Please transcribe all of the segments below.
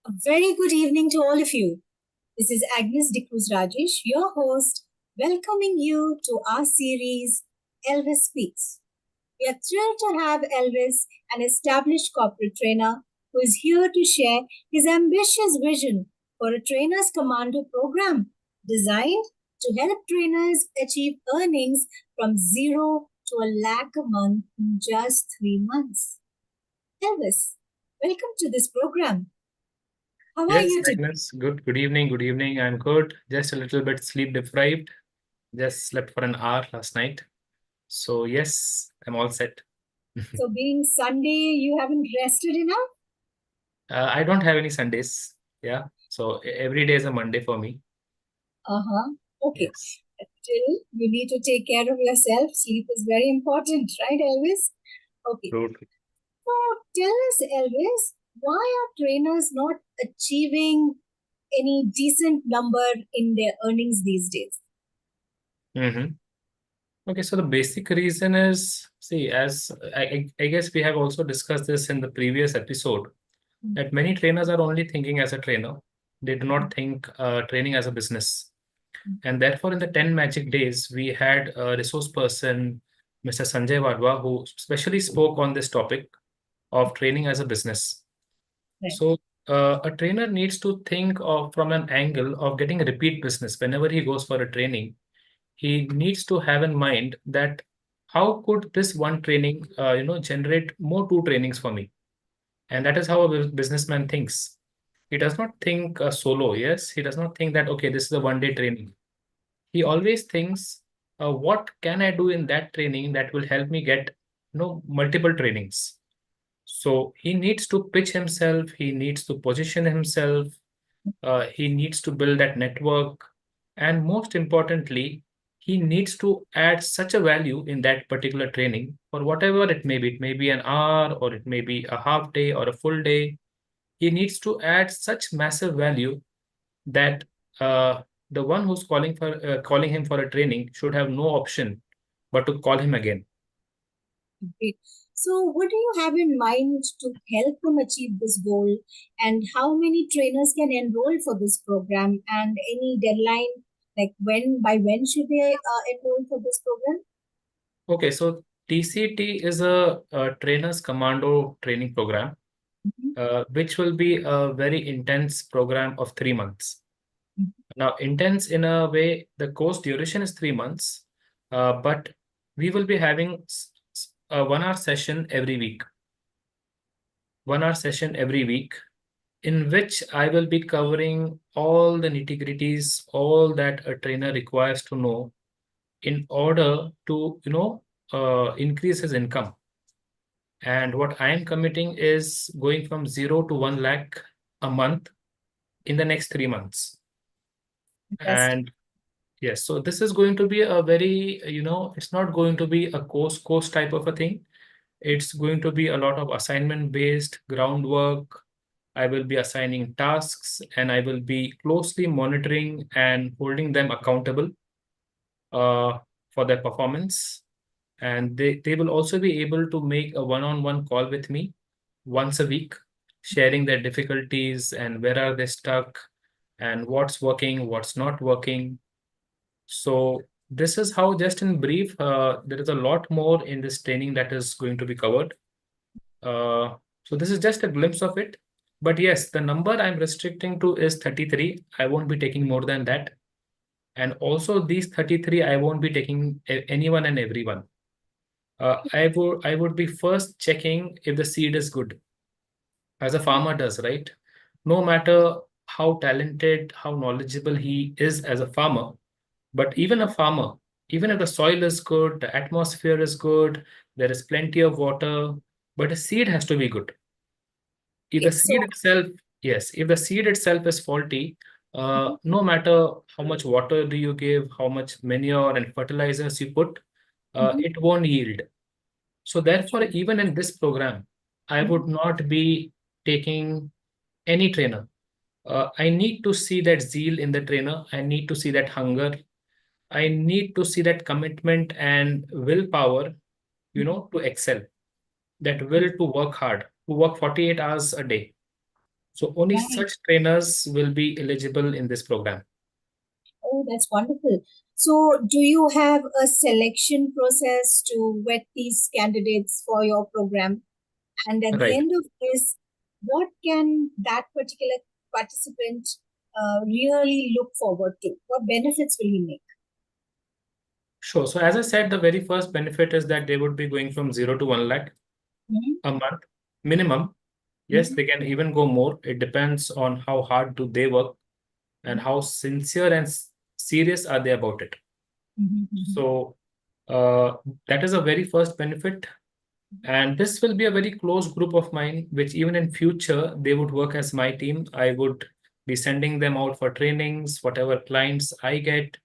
A very good evening to all of you. This is Agnes D'Cruz Rajesh, your host, welcoming you to our series Elvis Speaks. We are thrilled to have Elvis, an established corporate trainer, who is here to share his ambitious vision for a trainer's commando program designed to help trainers achieve earnings from zero to a lakh a month in just 3 months. Elvis, welcome to this program. How are Yes, you today? Agnes. Good evening. Good evening. I'm good. Just a little bit sleep deprived. Just slept for an hour last night. So yes, I'm all set. So, being Sunday, you haven't rested enough? I don't have any Sundays. Yeah. So every day is a Monday for me. Uh huh. Okay. Yes. Still, you need to take care of yourself. Sleep is very important, right, Elvis? Okay. True. So, tell us, Elvis, why are trainers not achieving any decent number in their earnings these days? Mm-hmm. Okay. So the basic reason is, see, as I guess we have also discussed this in the previous episode, that many trainers are only thinking as a trainer. They do not think training as a business. And therefore, in the 10 magic days, we had a resource person, Mr. Sanjay Wadhwa, who specially spoke on this topic of training as a business. Right. So, a trainer needs to think of from an angle of getting a repeat business. Whenever he goes for a training, he needs to have in mind that how could this one training, generate more two trainings for me? And that is how a businessman thinks. He does not think solo. Yes, he does not think that, okay, this is a one day training. He always thinks, what can I do in that training that will help me get multiple trainings. So he needs to pitch himself, he needs to position himself, he needs to build that network, and most importantly, he needs to add such a value in that particular training for whatever it may be. It may be an hour, or it may be a half day, or a full day. He needs to add such massive value that the one who's calling him for a training should have no option but to call him again. Great. So, what do you have in mind to help them achieve this goal? And how many trainers can enroll for this program? And any deadline, like when should they enroll for this program? Okay, so TCT is a trainer's commando training program, Mhm. which will be a very intense program of 3 months. Now, intense in a way, the course duration is 3 months, but we will be having a 1 hour session every week. 1 hour session every week, in which I will be covering all the nitty-gritties, all that a trainer requires to know in order to, increase his income. And what I am committing is going from 0 to 1 lakh a month in the next 3 months. Fantastic. And yes, so this is going to be a very, it's not going to be a course type of a thing. It's going to be a lot of assignment based groundwork. I will be assigning tasks, and I will be closely monitoring and holding them accountable uh, for their performance. And they will also be able to make a one-on-one call with me once a week, sharing their difficulties and where are they stuck and what's working, what's not working. So this is how, just in brief, there is a lot more in this training that is going to be covered. Uh, so this is just a glimpse of it. But yes, the number I'm restricting to is 33. I won't be taking more than that. And also these 33, I won't be taking anyone and everyone. I would be first checking if the seed is good, as a farmer does, right? No matter how talented, how knowledgeable he is as a farmer, but even a farmer, even if the soil is good, the atmosphere is good, there is plenty of water, but the seed has to be good. If the Okay, seed so itself, yes, if the seed itself is faulty, no matter how much water do you give, how much manure and fertilizers you put, mhm, it won't yield. So therefore, even in this program, I mhm, would not be taking any trainer. I need to see that zeal in the trainer. I need to see that hunger. I need to see that commitment and willpower, to excel, that will to work hard, to work 48 hours a day. So only Right. such trainers will be eligible in this program. Oh, that's wonderful. So, do you have a selection process to vet these candidates for your program? And at the Right. end of this, what can that particular participant really look forward to? What benefits will he make? Sure. So as I said, the very first benefit is that they would be going from 0 to 1 lakh Mhm, a month minimum. Yes, mhm, they can even go more. It depends on how hard do they work and mhm, how sincere and serious are they about it. mhm, mhm, So that is a very first benefit. And this will be a very close group of mine, which even in future, they would work as my team. I would be sending them out for trainings, whatever clients I get,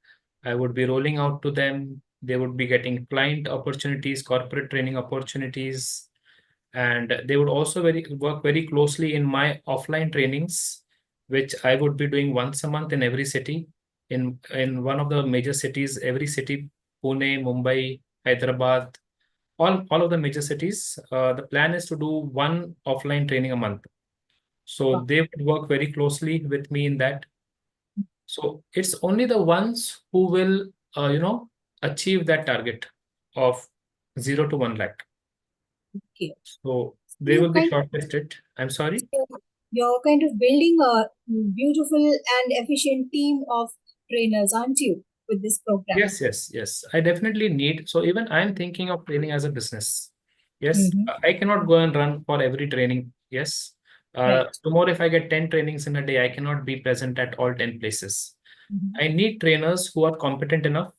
I would be rolling out to them. They would be getting client opportunities, corporate training opportunities, and they would also work very closely in my offline trainings, which I would be doing once a month in every city. In one of the major cities, every city, Pune, Mumbai, Hyderabad, all of the major cities, the plan is to do one offline training a month. So wow, they would work very closely with me in that. So it's only the ones who will, achieve that target of 0 to 1 lakh. okay. So So they will be shortlisted. I'm sorry. you're kind of building a beautiful and efficient team of trainers, aren't you, with this program? Yes, yes, yes. I definitely need. So even I'm thinking of training as a business. Yes, Hmm. I cannot go and run for every training. Yes. Right. Tomorrow, if I get 10 trainings in a day, I cannot be present at all 10 places. Mhm. I need trainers who are competent enough,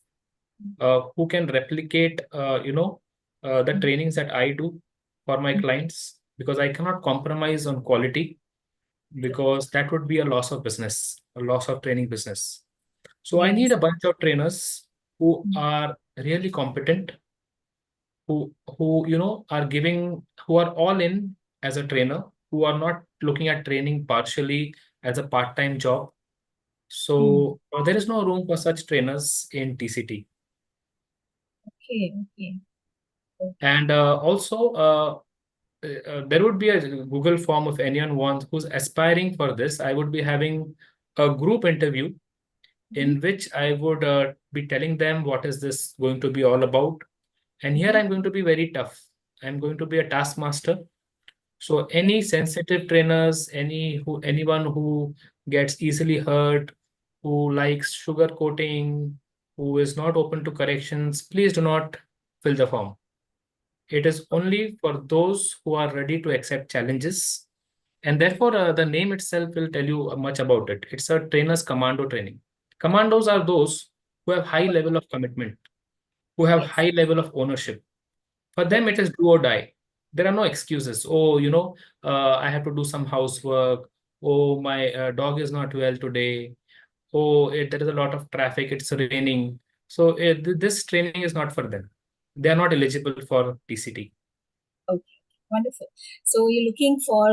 who can replicate, the Mhm. trainings that I do for my clients, because I cannot compromise on quality, because that would be a loss of business, a loss of training business. So I need Yes. a bunch of trainers who Mhm. are really competent, who are giving, who are all in as a trainer, who are not looking at training partially as a part-time job. Hmm. So there is no room for such trainers in TCT. Okay. Okay. Okay. And also, there would be a Google form if anyone wants who's aspiring for this. I would be having a group interview Mhm, in which I would be telling them what is this going to be all about. And here mhm, I'm going to be very tough. I'm going to be a taskmaster. So any sensitive trainers, anyone who gets easily hurt, who likes sugar coating, who is not open to corrections, please do not fill the form. It is only for those who are ready to accept challenges. And therefore, the name itself will tell you much about it. It's a trainer's commando training. Commandos are those who have high level of commitment, who have yes. high level of ownership. For them, it is do or die. There are no excuses. Oh, I have to do some housework. Oh, my dog is not well today. Oh, there is a lot of traffic. It's raining. So this training is not for them. They are not eligible for TCT. Okay, wonderful. So you're looking for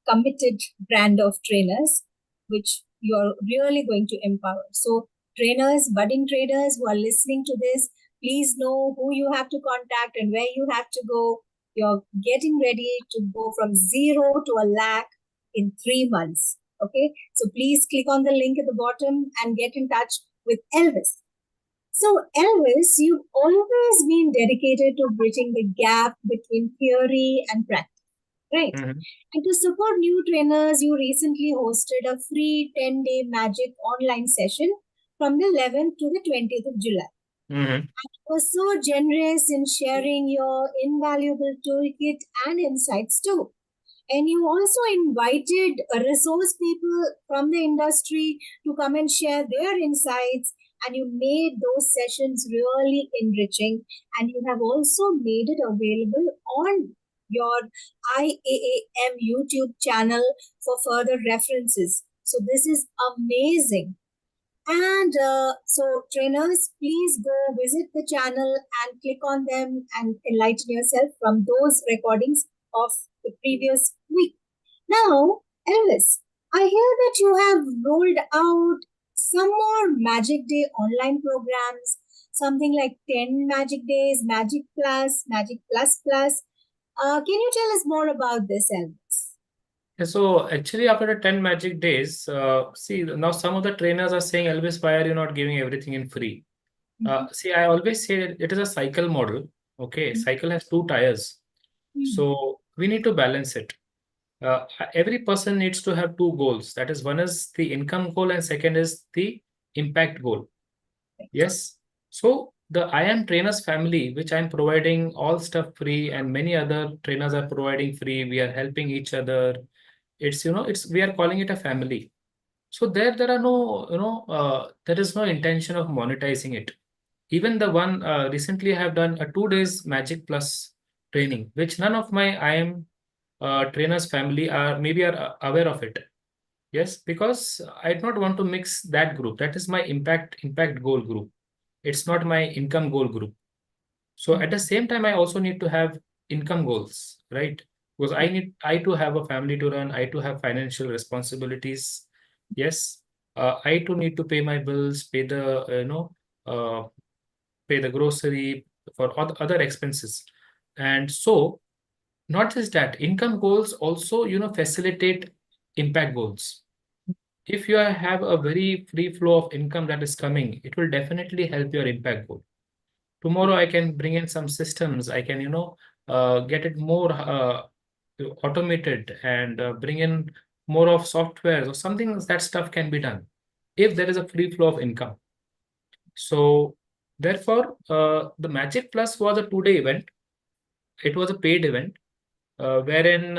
committed brand of trainers, which you're really going to empower. So trainers, budding traders who are listening to this, please know who you have to contact and where you have to go. You're getting ready to go from 0 to 1 lakh in 3 months. Okay, so please click on the link at the bottom and get in touch with Elvis. So, Elvis, you've always been dedicated to bridging the gap between theory and practice, right? Mhm. And to support new trainers, you recently hosted a free 10-day magic online session from the 11th to the 20th of July. Mhm. You were so generous in sharing your invaluable toolkit and insights too. And you also invited resource people from the industry to come and share their insights. And you made those sessions really enriching. And you have also made it available on your IAAM YouTube channel for further references. So this is amazing. And so, trainers, please go visit the channel and click on them and enlighten yourself from those recordings of the previous week. Now, Elvis, I hear that you have rolled out some more Magic Day online programs, something like 10 Magic Days, Magic Plus, Magic Plus Plus. Can you tell us more about this, Elvis? Okay, so actually after the 10 magic days, see now some of the trainers are saying, Elvis, why are you not giving everything in free? Mhm. See, I always say it is a cycle model. Okay, cycle has two tires. Mhm. So we need to balance it. Every person needs to have two goals. That is, one is the income goal, and second is the impact goal. Yes. So the I am trainers family, which I'm providing all stuff free, and many other trainers are providing free. We are helping each other. It's it's we are calling it a family. So there are no there is no intention of monetizing it. Even the one recently I have done a 2 days Magic Plus training, which none of my I am trainers family are maybe are aware of it. Yes, because I do not want to mix that group. That is my impact goal group. It's not my income goal group. So at the same time, I also need to have income goals, right? Because I too have a family to run. I too have financial responsibilities. Yes, I too need to pay my bills, pay the uh, pay the grocery for other expenses, and so not just that, income goals also facilitate impact goals. If you have a very free flow of income that is coming, it will definitely help your impact goal. Tomorrow I can bring in some systems. I can get it more automated and bring in more of softwares or something. That stuff can be done if there is a free flow of income. So therefore the Magic Plus was a 2 day event. It was a paid event wherein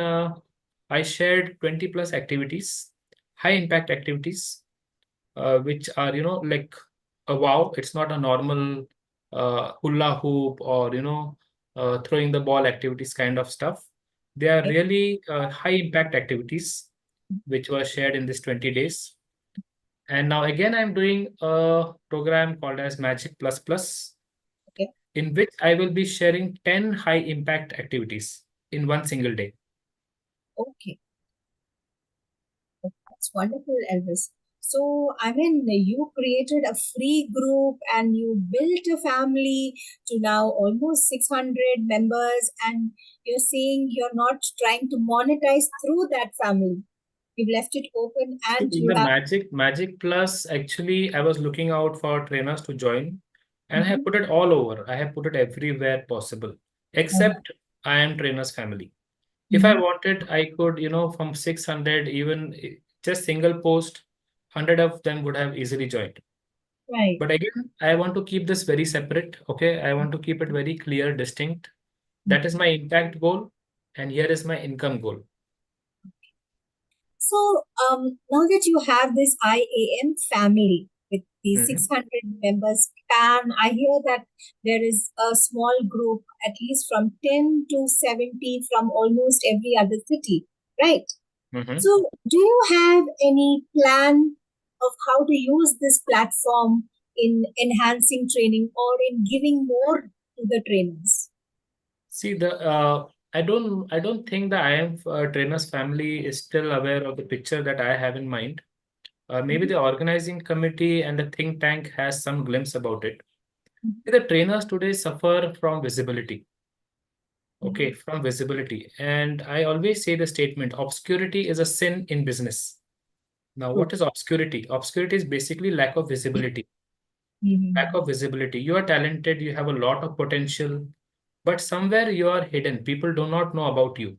I shared 20 plus activities, high impact activities, which are like a wow. It's not a normal hula hoop or throwing the ball activities kind of stuff. They are Okay. really high impact activities which were shared in this 20 days. And now again I'm doing a program called as Magic Plus Plus, Okay. in which I will be sharing 10 high impact activities in one single day. Okay. That's wonderful, Elvis. So, I mean, you created a free group and you built a family to now almost 600 members, and you're saying you're not trying to monetize through that family. You've left it open See, and in you the have. Magic Plus, actually, I was looking out for trainers to join, and I have Mhm. put it all over. I have put it everywhere possible, except I am trainers family. If I Mhm. wanted, I could, from 600, even just single post, 100 of them would have easily joined. Right. But again, I want to keep this very separate. Okay, I want to keep it very clear, distinct. That is my impact goal, and here is my income goal. So now that you have this IAM family with the Mhm. 600 members, can I hear that there is a small group, at least from 10 to 70 from almost every other city, right? Mhm. So, do you have any plan of how to use this platform in enhancing training or in giving more to the trainers? See, the I don't think the IM trainers family is still aware of the picture that I have in mind. Maybe the organizing committee and the think tank has some glimpse about it. The trainers today suffer from visibility. Okay, Mhm. from visibility. And I always say the statement, obscurity is a sin in business. Now, True. what is obscurity? Obscurity is basically lack of visibility. Lack Mhm. of visibility. You are talented, you have a lot of potential, but somewhere you are hidden. People do not know about you.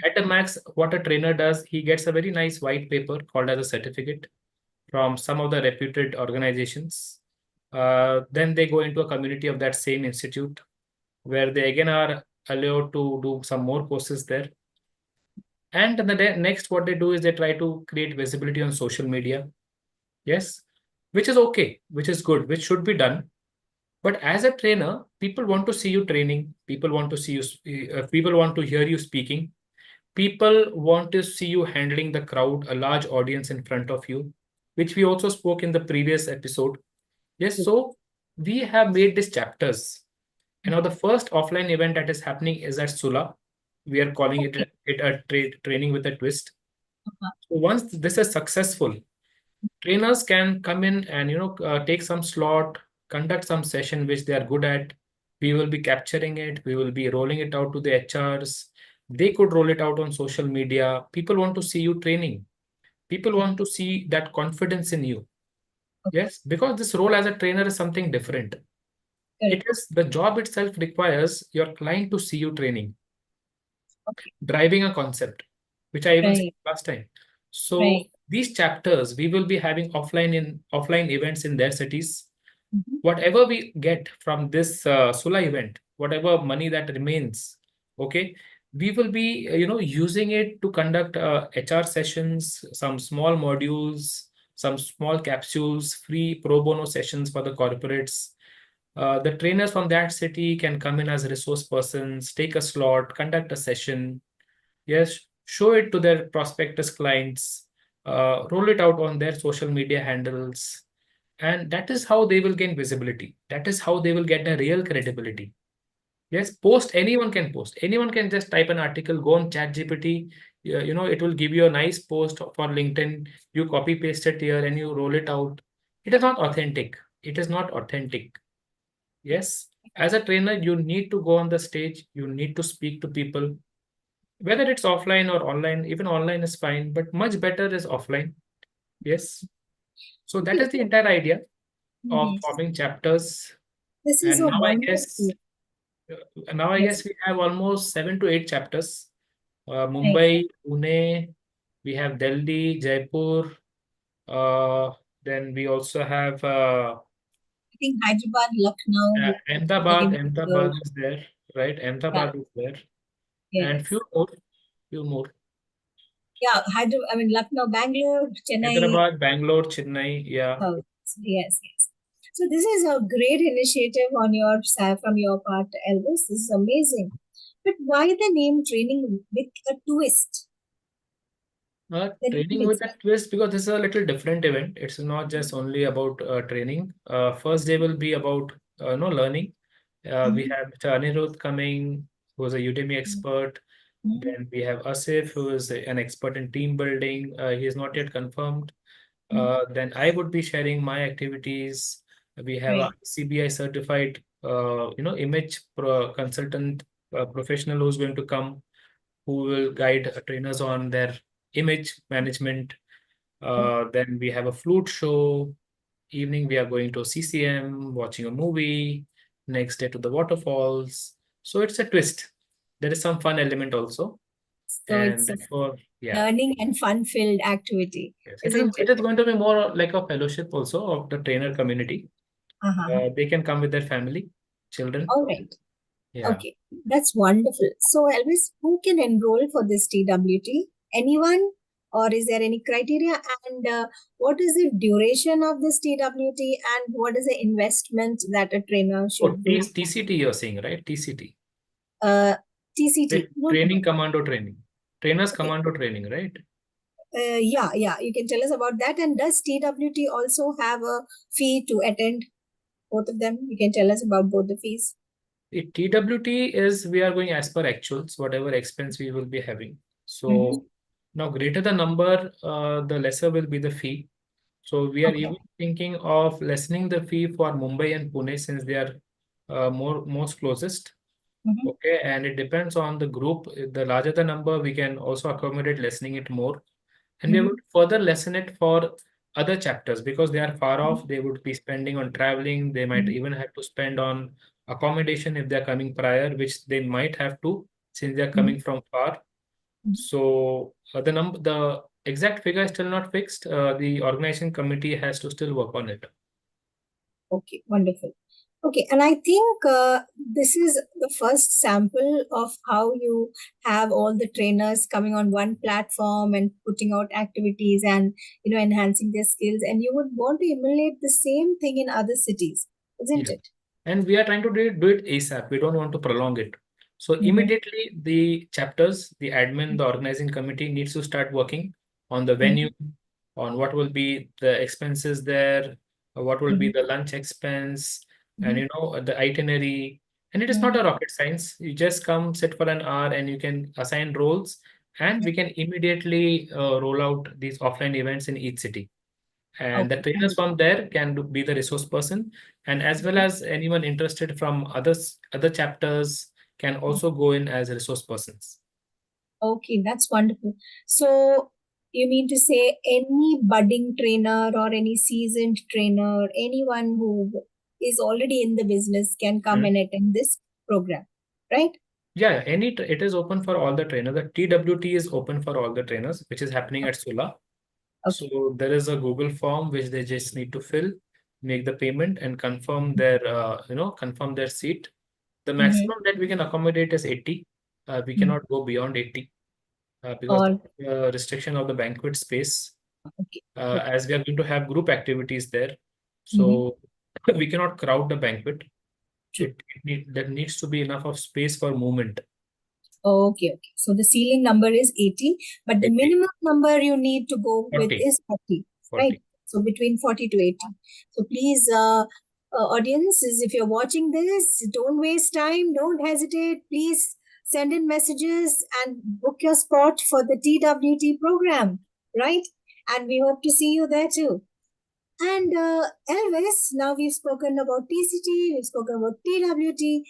At a max, what a trainer does, he gets a very nice white paper called as a certificate from some of the reputed organizations. Then they go into a community of that same institute where they again are allowed to do some more courses there. And next, what they do is they try to create visibility on social media. Yes, which is okay, which is good, which should be done. But as a trainer, people want to see you training. People want to see you. People want to hear you speaking. People want to see you handling the crowd, a large audience in front of you, which we also spoke in the previous episode. Yes, so we have made these chapters. And now the first offline event that is happening is at Sula. We are calling Okay. it a training with a twist. Uh-huh. So once this is successful, trainers can come in and take some slot, conduct some session which they are good at. We will be capturing it. We will be rolling it out to the HRs. They could roll it out on social media. People want to see you training. People want to see that confidence in you. Okay. Yes, because this role as a trainer is something different. It Correct. is the job itself requires your client to see you training, Okay. driving a concept, which I even said Right. last time. So Right. these chapters we will be having offline events in their cities. Mhm. Whatever we get from this Sula event, whatever money that remains, okay, we will be using it to conduct HR sessions, some small modules, some small capsules, free pro bono sessions for the corporates. The trainers from that city can come in as resource persons, take a slot, conduct a session. Yes, show it to their prospectus clients, roll it out on their social media handles, and that is how they will gain visibility. That is how they will get a real credibility. Yes, post, anyone can post. Anyone can just type an article, go on ChatGPT. It will give you a nice post for LinkedIn. You copy paste it here and you roll it out. It is not authentic. It is not authentic. Yes, as a trainer, you need to go on the stage. You need to speak to people, whether it's offline or online. Even online is fine, but much better is offline. Yes. So that Okay. is the entire idea of Mhm. forming chapters. This is And a now I guess wonderful. Yes. we have almost 7 to 8 chapters. Right. Mumbai, Pune, we have Delhi, Jaipur. Uh, then we also have I think Hyderabad, Lucknow would Ahmedabad. begin with the, Ahmedabad is there, right? yeah, Ahmedabad is there, and yes. few more. Yeah, Hyderabad, I mean, Lucknow, Bangalore, Chennai. Hyderabad, Bangalore, Chennai. Yeah. Oh, yes, yes. So this is a great initiative on your side from your part, Elvis. This is amazing. But why the name training with a twist? The name Training with a itself. twist, because this is a little different event. It's not just only about training. First day will be about learning. We Mhm, have Mr. Anirudh coming, who is a Udemy mhm, expert. mhm, Then we have Asif, who is an expert in team building. He is not yet confirmed. mhm. Then I would be sharing my activities. We have a Right. CBI certified, image consultant professional who's going to come, who will guide trainers on their image management. Then we have a flute show. Evening, we are going to CCM, watching a movie. Next day to the waterfalls. So it's a twist. There is some fun element also. So And it's a therefore, yeah. learning and fun-filled activity, Yes, isn't it it? is going to be more like a fellowship also of the trainer community. Uh-huh. They can come with their family, children. All right. Yeah. Okay, that's wonderful. So, Elvis, who can enroll for this TWT? Anyone? Or is there any criteria? And what is the duration of this TWT? And what is the investment that a trainer Oh, should do? TCT you're saying, right? TCT. Uh, TCT. No, no, no. Training commando training. Trainers Okay. commando training, right? Yeah, yeah. You can tell us about that. And does TWT also have a fee to attend both of them? You can tell us about both the fees. TWT is we are going as per actuals, whatever expense we will be having. Mm-hmm. So now greater the number, the lesser will be the fee. So we are Okay. even thinking of lessening the fee for Mumbai and Pune since they are most closest. Mm-hmm. Okay, and it depends on the group. The larger the number, we can also accommodate lessening it more. And we Mm-hmm. would further lessen it for other chapters because they are far off. They would be spending on traveling. They might Mm-hmm. even have to spend on accommodation if they're coming prior, which they might have to since they're Mm-hmm. coming from far. Mm-hmm. So the exact figure is still not fixed. The organization committee has to still work on it. Okay, wonderful. Okay, and I think this is the first sample of how you have all the trainers coming on one platform and putting out activities and enhancing their skills. And you would want to emulate the same thing in other cities, isn't Yeah. it? And we are trying to do it ASAP. We don't want to prolong it. So Mm-hmm. immediately the chapters, the admin, the organizing committee needs to start working on the venue, Mm-hmm. on what will be the expenses there, what will be Mm-hmm. the lunch expense, and Mm-hmm. the itinerary. And it is not Mm-hmm. a rocket science. You just come, sit for an hour, and you can assign roles, and we can immediately roll out these offline events in each city. And the Okay, trainers wonderful. from there can be the resource person, and as well as anyone interested from other chapters can also go in as resource persons. Okay, that's wonderful. So you mean to say any budding trainer or any seasoned trainer, anyone who is already in the business can come Hmm. and attend this program, right? Yeah, it is open for all the trainers. The TWT is open for all the trainers, which is happening at Sula. Okay. So there is a Google form which they just need to fill, make the payment, and confirm their confirm their seat. The Mm-hmm. maximum that we can accommodate is 80. We Mm-hmm. cannot go beyond 80 because Or the restriction of the banquet space, okay, okay. as we are going to have group activities there. Mm-hmm. So we cannot crowd the banquet. True. There needs to be enough of space for movement. Okay, okay. So the ceiling number is 80, but the 80, minimum number you need to go with 40, is 40, right? 40. So between 40 to 80. So please, audiences, if you're watching this, don't waste time, don't hesitate. Please send in messages and book your spot for the TWT program, right? And we hope to see you there too. And Elvis, now we've spoken about TCT, we've spoken about TWT,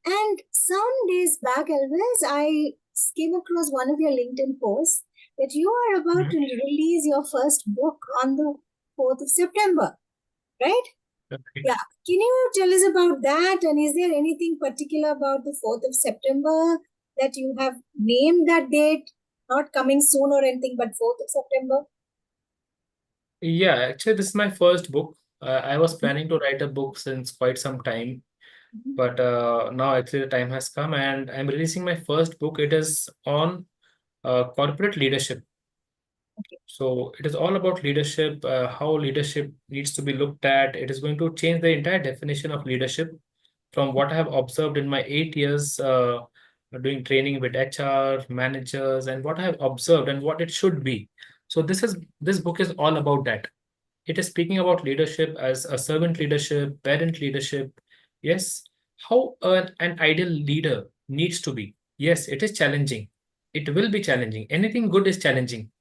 and some days back, Elvis, I came across one of your LinkedIn posts that you are about to Mhm. release your first book on the 4th of September, right? Okay. Yeah. Can you tell us about that? And is there anything particular about the 4th of September that you have named that date? Not coming soon or anything, but 4th of September? Yeah, actually, this is my first book. I was planning to write a book since quite some time, Mhm. but now actually the time has come and I'm releasing my first book. It is on corporate leadership. Okay. So it is all about leadership, how leadership needs to be looked at. It is going to change the entire definition of leadership from what I have observed in my 8 years doing training with HR managers and what I have observed and what it should be. So this book is all about that. It is speaking about leadership as a servant leadership, parent leadership. Yes, how an ideal leader needs to be. Yes, it is challenging. It will be challenging. Anything good is challenging.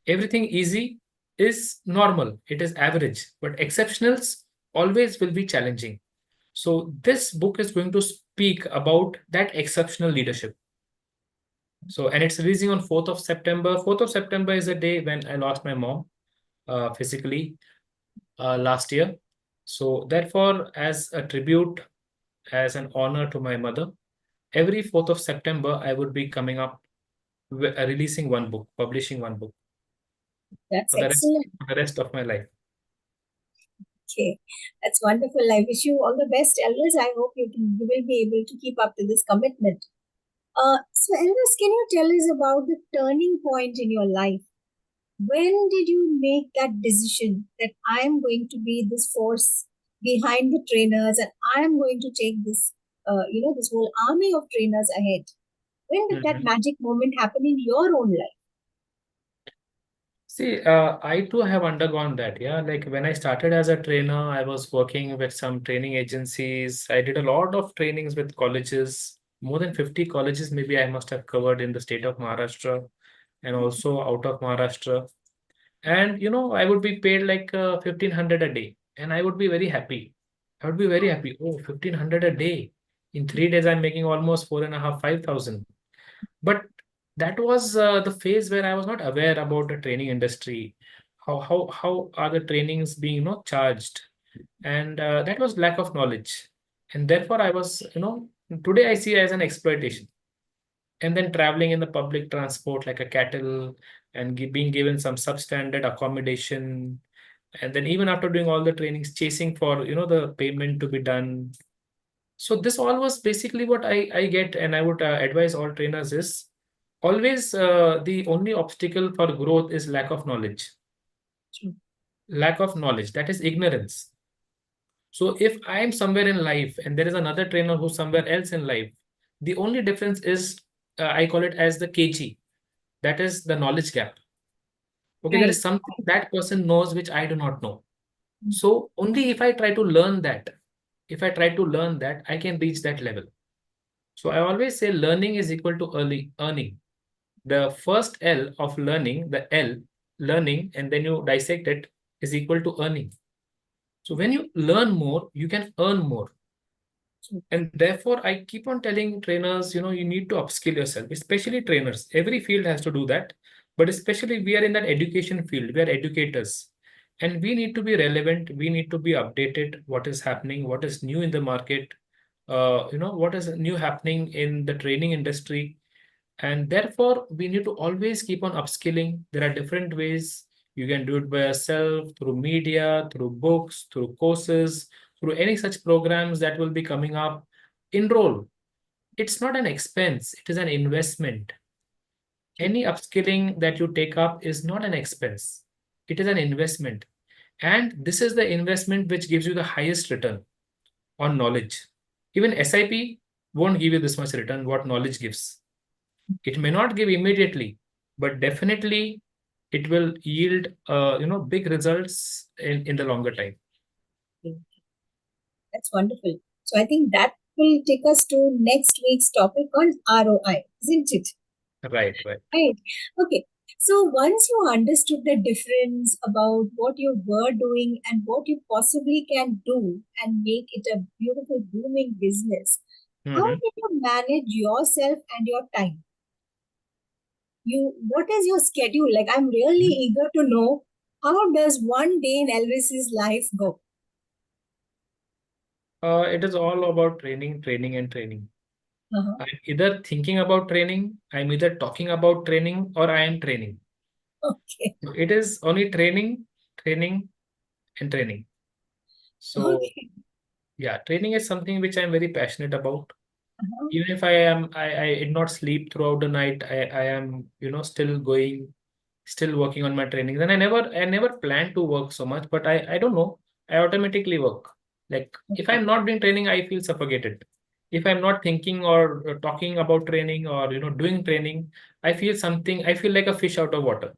Everything easy is normal. It is average. But exceptionals always will be challenging. So this book is going to speak about that exceptional leadership. So, and it's releasing on 4th of September. 4th of September is a day when I lost my mom physically last year. So, therefore, as a tribute, as an honor to my mother, every 4th of September, I would be coming up releasing one book, publishing one book That's for the rest, excellent. for the rest of my life. Okay, that's wonderful. I wish you all the best, Elvis. I hope you will be able to keep up to this commitment. So, Elvis, can you tell us about the turning point in your life? When did you make that decision that I am going to be this force behind the trainers and I am going to take this, this whole army of trainers ahead? When did that Mhm. magic moment happen in your own life? See, I too have undergone that. Yeah, like when I started as a trainer, I was working with some training agencies. I did a lot of trainings with colleges, more than 50 colleges, maybe I must have covered in the state of Maharashtra and also out of Maharashtra. And I would be paid like 1,500 a day, and I would be very happy. I would be very happy. Oh, 1,500 a day. In 3 days, I'm making almost four and a half, 5,000. But that was the phase where I was not aware about the training industry. How are the trainings being charged? And that was lack of knowledge. And therefore, I was today I see as an exploitation. And then traveling in the public transport like a cattle and being given some substandard accommodation. And then even after doing all the trainings, chasing for the payment to be done. So this all was basically what I get, and I would advise all trainers is always the only obstacle for growth is lack of knowledge. True. Lack of knowledge, that is ignorance. So if I am somewhere in life and there is another trainer who's somewhere else in life, the only difference is I call it as the kg. That is the knowledge gap. Okay, there is Right. something that person knows which I do not know. So only if I try to learn that, if I try to learn that, I can reach that level. So I always say learning is equal to earning. The first L of learning, the L, learning, and then you dissect it is equal to earning. So when you learn more, you can earn more. True. And therefore, I keep on telling trainers, you need to upskill yourself, especially trainers. Every field has to do that. But especially we are in that education field, we are educators. And we need to be relevant, we need to be updated, what is happening, what is new in the market, what is new happening in the training industry. And therefore, we need to always keep on upskilling. There are different ways. You can do it by yourself, through media, through books, through courses, through any such programs that will be coming up. Enroll. It's not an expense, it is an investment. True. Any upskilling that you take up is not an expense, it is an investment. And this is the investment which gives you the highest return on knowledge. Even SIP won't give you this much return what knowledge gives. It may not give immediately, but definitely it will yield big results in the longer time. Okay. That's wonderful. So I think that will take us to next week's topic on ROI, isn't it? Right, right. Right. Okay. So once you understood the difference about what you were doing and what you possibly can do and make it a beautiful booming business, how Mhm. did you manage yourself and your time? What is your schedule? Like, I'm really eager to know, how does one day in Elvis's life go? It is all about training, training, and training. Uh-huh. I'm either thinking about training, I'm either talking about training, or I am training. Okay. So it is only training, training, and training. So Okay. yeah, training is something which I'm very passionate about. Uh-huh. Even if I did not sleep throughout the night, I am, still going, still working on my trainings. And I never planned to work so much, but I don't know, I automatically work. Like if Okay. I'm not doing training, I feel suffocated. If I'm not thinking or talking about training or doing training, I feel like a fish out of water.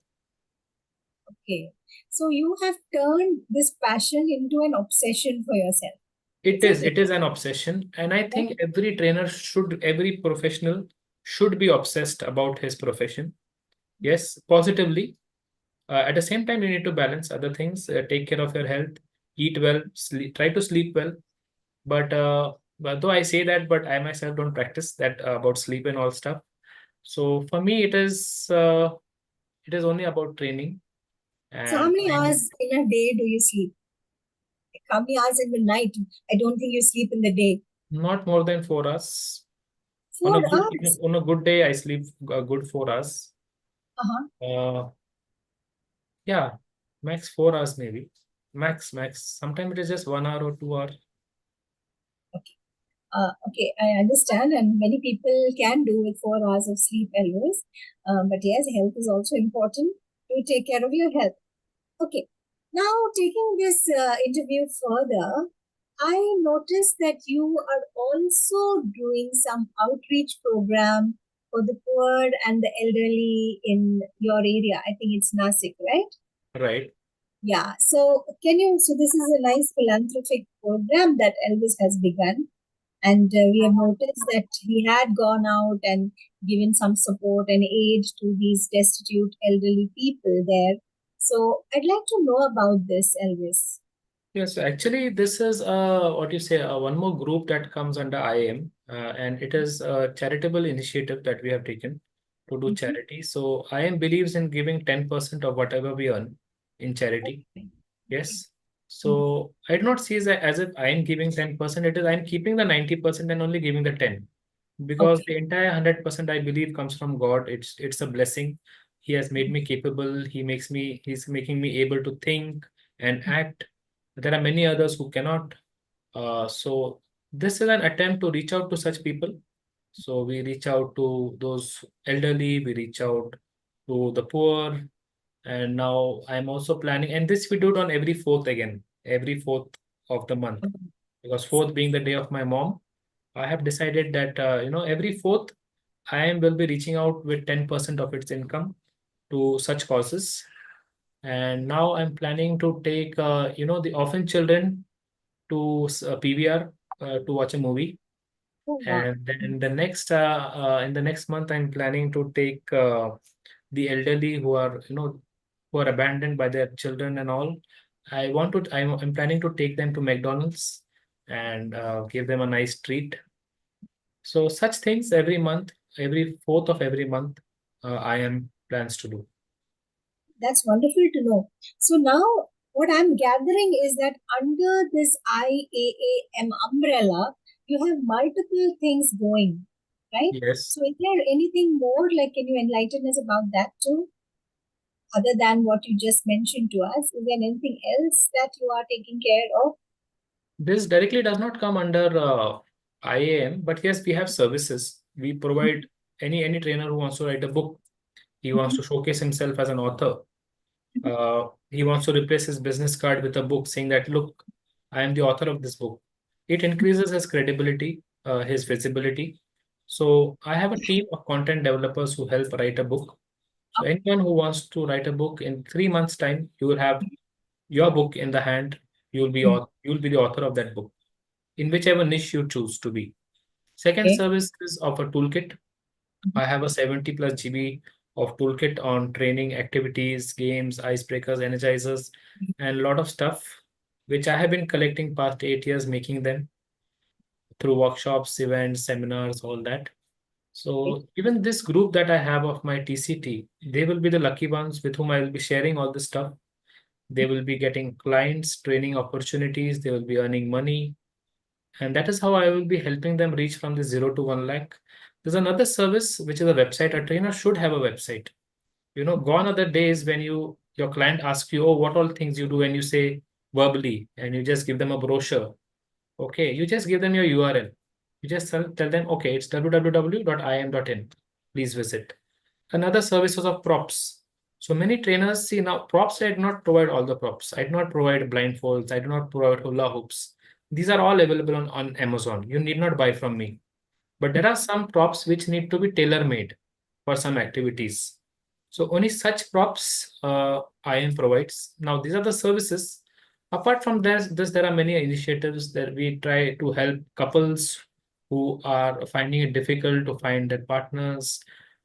Okay. So you have turned this passion into an obsession for yourself, It isn't is, it? it is an obsession. And I Right? think every professional should be obsessed about his profession. Yes, positively. At the same time, you need to balance other things, take care of your health, eat well, try to sleep well. But though I say that, but I myself don't practice that about sleep and all stuff. So for me, it is only about training, So how and many hours in a day do you sleep? Like, how many hours in the night? I don't think you sleep in the day. not more than 4 hours. On a Four good hours. on a good day, I sleep a good 4 hours. Uh-huh. Uh, yeah, max 4 hours maybe. Max. Sometimes it is just 1 hour or 2 hour. Okay. Okay, I understand, and many people can do with 4 hours of sleep, Elvis. But yes, health is also important to take care of your health. Okay. Now, taking this interview further, I noticed that you are also doing some outreach program for the poor and the elderly in your area. I think it's Nasik, right? Right. Yeah. So this is a nice philanthropic program that Elvis has begun. And we have noticed that he had gone out and given some support and aid to these destitute elderly people there. So I'd like to know about this, Elvis. Yes, actually, this is what you say, one more group that comes under IAM, and it is a charitable initiative that we have taken to do Mhm. charity. So IAM believes in giving 10% of whatever we earn in charity. Okay. Okay. Yes. Mhm. So I do not see it as if I am giving 10%. It is I am keeping the 90% and only giving the 10, because Okay. the entire 100% I believe comes from God. It's a blessing. He has made me capable. He's making me able to think and act. There are many others who cannot. So this is an attempt to reach out to such people. So we reach out to those elderly, we reach out to the poor, and now I'm also planning, and this we do it on every fourth again, every fourth of the month, because fourth being the day of my mom. I have decided that every fourth I will be reaching out with 10% of its income to such causes. And now I'm planning to take the orphan children to PVR to watch a movie. Oh, wow. And then the next in the next month, I'm planning to take the elderly who are abandoned by their children and all. I'm planning to take them to McDonald's and give them a nice treat. So such things every month, every fourth of every month, I am plans to do. That's wonderful to know. So now what I'm gathering is that under this IAAM umbrella, you have multiple things going, right? Yes. So is there anything more? Like, can you enlighten us about that too? Other than what you just mentioned to us, is there anything else that you are taking care of? This directly does not come under IAM, but yes, we have services. We provide any trainer who wants to write a book. He wants Mhm. to showcase himself as an author. He wants to replace his business card with a book saying that, look, I am the author of this book. It increases his credibility, his visibility. So I have a team of content developers who help write a book. So anyone who wants to write a book in 3 months' time, you will have your book in the hand. You will be the author of that book in whichever niche you choose to be. Second Okay. service is of a toolkit. I have a 70 plus GB of toolkit on training activities, games, icebreakers, energizers, and a lot of stuff which I have been collecting past 8 years, making them through workshops, events, seminars, all that. Okay. So even this group that I have of my TCT, they will be the lucky ones with whom I will be sharing all this stuff. They will be getting clients, training opportunities, they will be earning money. And that is how I will be helping them reach from the 0 to 1 lakh. There's another service which is a website. A trainer should have a website. Gone are the days when your client asks you, oh, what all things you do, and you say verbally, and you just give them a brochure. Okay, you just give them your URL. You just tell them, okay, it's www.im.in. Please visit. Another service was of props. So many trainers see now props. I do not provide all the props. I do not provide blindfolds. I do not provide hula hoops. These are all available on Amazon. You need not buy from me. But there are some props which need to be tailor made for some activities. So only such props IM provides. Now these are the services. Apart from this, there are many initiatives that we try to help couples who are finding it difficult to find their partners.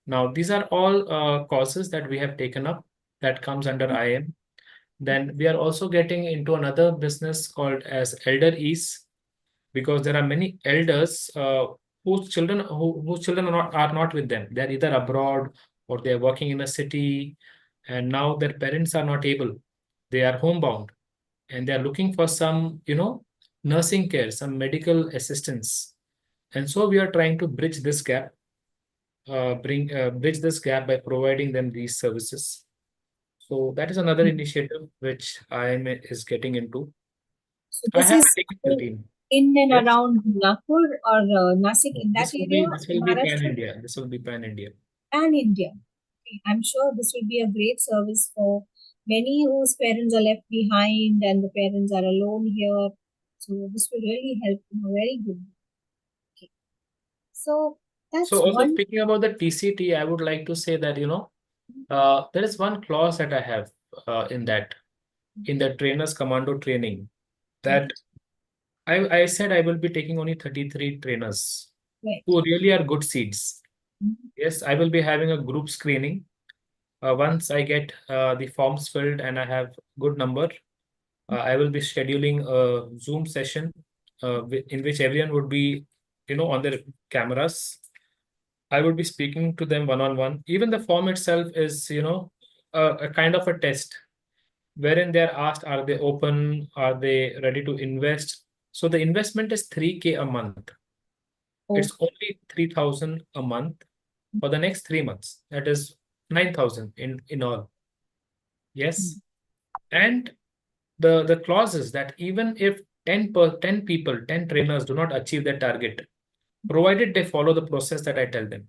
Now these are all causes that we have taken up that comes under IM. Then we are also getting into another business called as Elder Ease, because there are many elders whose children are not with them. They're either abroad or they're working in a city, and now their parents are not able. They are homebound and they're looking for some, nursing care, some medical assistance. And so we are trying to bridge this gap by providing them these services. So that is another initiative which IM is getting into. So I this have a is technical team. in and Yes. around Nagpur or Nasik, in that area, This in will be pan Maharashtra India. This will be pan India. and India. Okay. I'm sure this will be a great service for many whose parents are left behind and the parents are alone here. So this will really help them very good. Okay. So So that's also one. speaking about the TCT, I would like to say that there is one clause that I have in the trainer's commando training, that Right. I said I will be taking only 33 trainers Right. who really are good seeds. Mhm. Yes, I will be having a group screening. Once I get the forms filled and I have good number, I will be scheduling a Zoom session in which everyone would be, on their cameras. I would be speaking to them one on one. Even the form itself is, a kind of a test wherein they're asked, are they open? Are they ready to invest? So the investment is 3K a month. Oh. It's only 3,000 a month for the next 3 months. That is 9,000 in all. Yes. Mhm. And the clause is that even if 10 people, 10 trainers do not achieve their target, provided they follow the process that I tell them.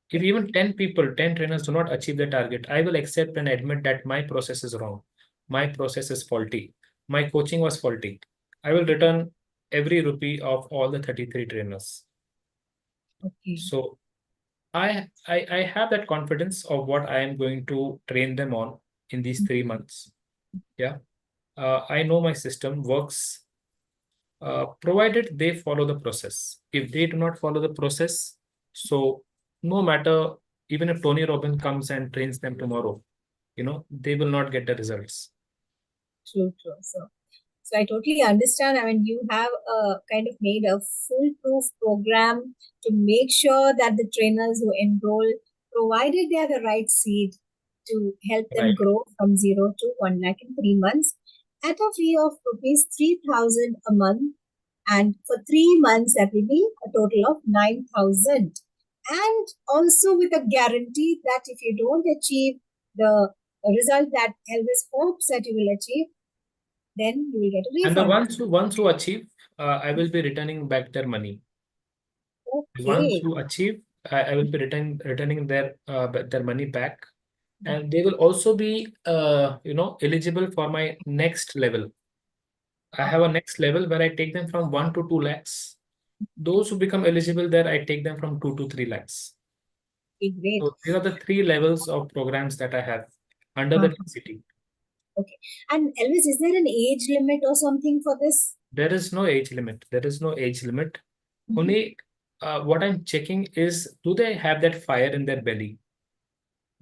If Okay. even 10 people, 10 trainers do not achieve their target, I will accept and admit that my process is wrong. My process is faulty. My coaching was faulty. I will return every rupee of all the 33 trainers. Okay. So I have that confidence of what I am going to train them on in these 3 months. Yeah. I know my system works, provided they follow the process. If they do not follow the process, so no matter, even if Tony Robbins comes and trains them tomorrow, they will not get the results. True. True. So So I totally understand. I mean, you have kind of made a foolproof program to make sure that the trainers who enroll, provided they are the right seed, to help them Right. grow from 0 to 1 lakh in 3 months at a fee of rupees 3,000 a month. And for 3 months, that will be a total of 9,000. And also with a guarantee that if you don't achieve the result that Elvis hopes that you will achieve, then you will get a And the refund. ones who achieve, I will be returning back their money. The ones Okay. who achieve, I will be returning their money back, and they will also be eligible for my next level. I have a next level where I take them from 1 to 2 lakhs. Those who become eligible there, I take them from 2 to 3 lakhs. Okay, great. So these are the three levels of programs that I have under the Uh-huh. TCT. Okay. And Elvis, is there an age limit or something for this? There is no age limit. There is no age limit. Mhm. Only what I'm checking is, do they have that fire in their belly?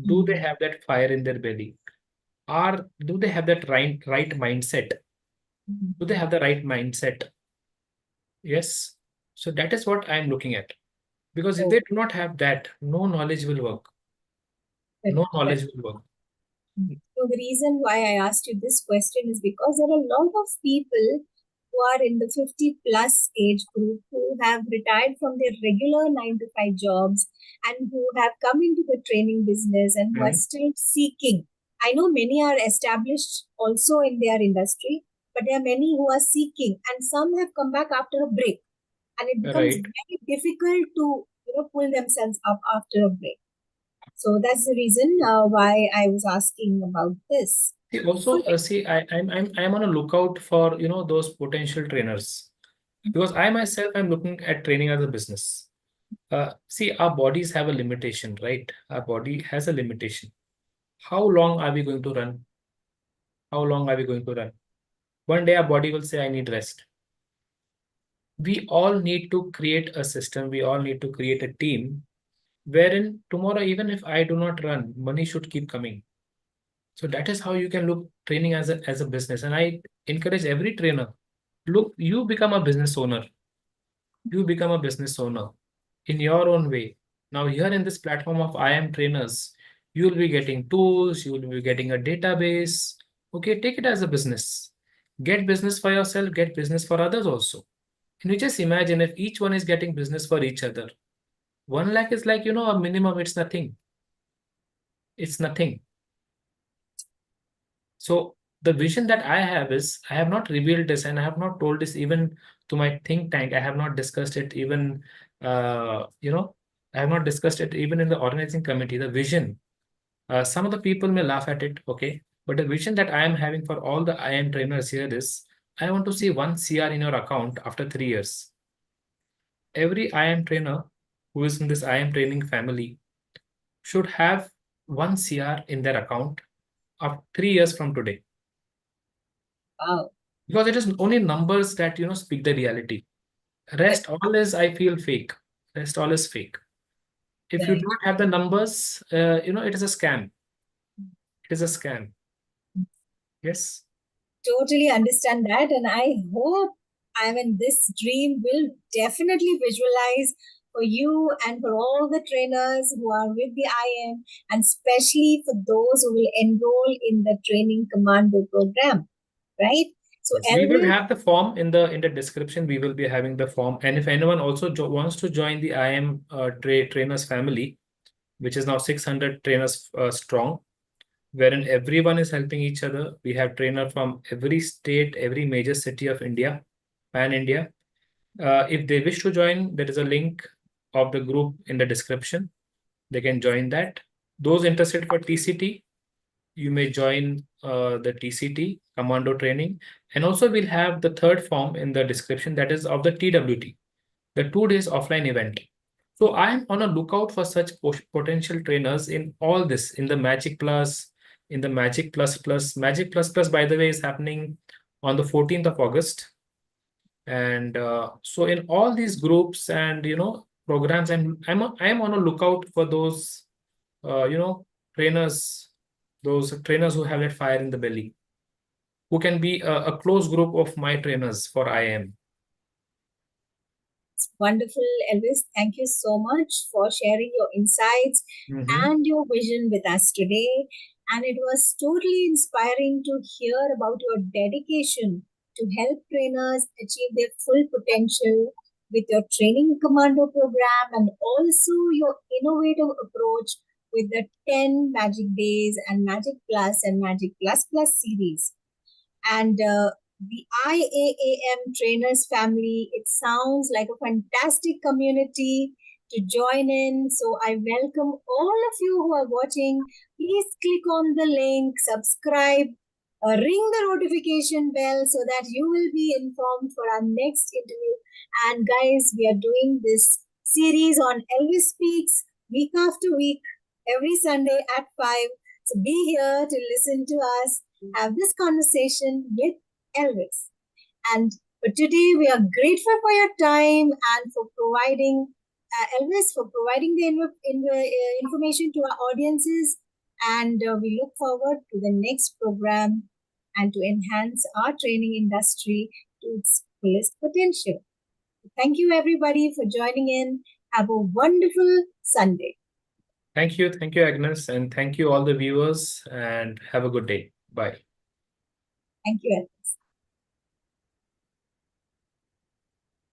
Do they Mhm. have that fire in their belly? Or do they have that right mindset? Do they Mhm. have the right mindset? Yes. So that is what I'm looking at. Because if Oh, they do not have that, no knowledge will work. No correct, knowledge correct. will work. So the reason why I asked you this question is because there are a lot of people who are in the 50 plus age group who have retired from their regular 9 to 5 jobs and who have come into the training business and who are Mhm. still seeking. I know many are established also in their industry, but there are many who are seeking, and some have come back after a break, and it becomes Right. very difficult to pull themselves up after a break. So that's the reason why I was asking about this. See, also, Okay. I'm on a lookout for those potential trainers, because I myself am looking at training as a business. See, our bodies have a limitation, right? Our body has a limitation. How long are we going to run? How long are we going to run? One day our body will say, I need rest. We all need to create a system. We all need to create a team wherein tomorrow, even if I do not run, money should keep coming. So that is how you can look training as a business. And I encourage every trainer, look, you become a business owner. You become a business owner in your own way. Now, here in this platform of IM trainers, you will be getting tools, you will be getting a database. Okay, take it as a business. Get business for yourself, get business for others also. Can you just imagine if each one is getting business for each other? 1 lakh is like, a minimum, it's nothing. It's nothing. So the vision that I have is, I have not revealed this and I have not told this even to my think tank. I have not discussed it even, I have not discussed it even in the organizing committee. The vision, some of the people may laugh at it, okay, but the vision that I am having for all the IM trainers here is, I want to see 1 CR in your account after 3 years. Every IM trainer who is in this IM training family should have 1 CR in their account of 3 years from today. Wow. Because it is only numbers that speak the reality. Correct. Rest all is, I feel, fake. Rest all is fake. If you Correct. don't have the numbers, it is a scam. It is a scam. Yes. Totally understand that. And I hope, I mean, this dream will definitely visualize for you and for all the trainers who are with the IM, and especially for those who will enroll in the training commando program, right? So, Yes, we will Elvis, have the form in the description. We will be having the form, and if anyone also wants to join the IM trainers family, which is now 600 trainers strong, wherein everyone is helping each other. We have trainer from every state, every major city of India, pan India. If they wish to join, there is a link of the group in the description. They can join that. Those interested for TCT, you may join the TCT commando training. And also we'll have the third form in the description, that is of the TWT, the 2 days offline event. So I'm on a lookout for such potential trainers in all this, in the Magic Plus, in the Magic Plus Plus. Magic Plus Plus, by the way, is happening on the 14th of August. And so in all these groups and programs, I'm on a lookout for those uh, you know trainers, those trainers who have that fire in the belly. who can be a close group of my trainers for IIM. It's wonderful, Elvis. Thank you so much for sharing your insights Mm-hmm. and your vision with us today. And it was totally inspiring to hear about your dedication to help trainers achieve their full potential with your training commando program and also your innovative approach with the 10 Magic Days and Magic Plus and Magic Plus Plus series. And the IAAM trainers family, it sounds like a fantastic community to join in. So I welcome all of you who are watching. Please click on the link, subscribe, ring the notification bell so that you will be informed for our next interview. And guys, we are doing this series on Elvis Speaks week after week, every Sunday at 5. So be here to listen to us have this conversation with Elvis. And for today, we are grateful for your time and for providing, Elvis, for providing the information to our audiences. And we look forward to the next program and to enhance our training industry to its fullest potential. Thank you, everybody, for joining in. Have a wonderful Sunday. Thank you, Agnes, and thank you all the viewers, and have a good day. Bye. Thank you, Elvis.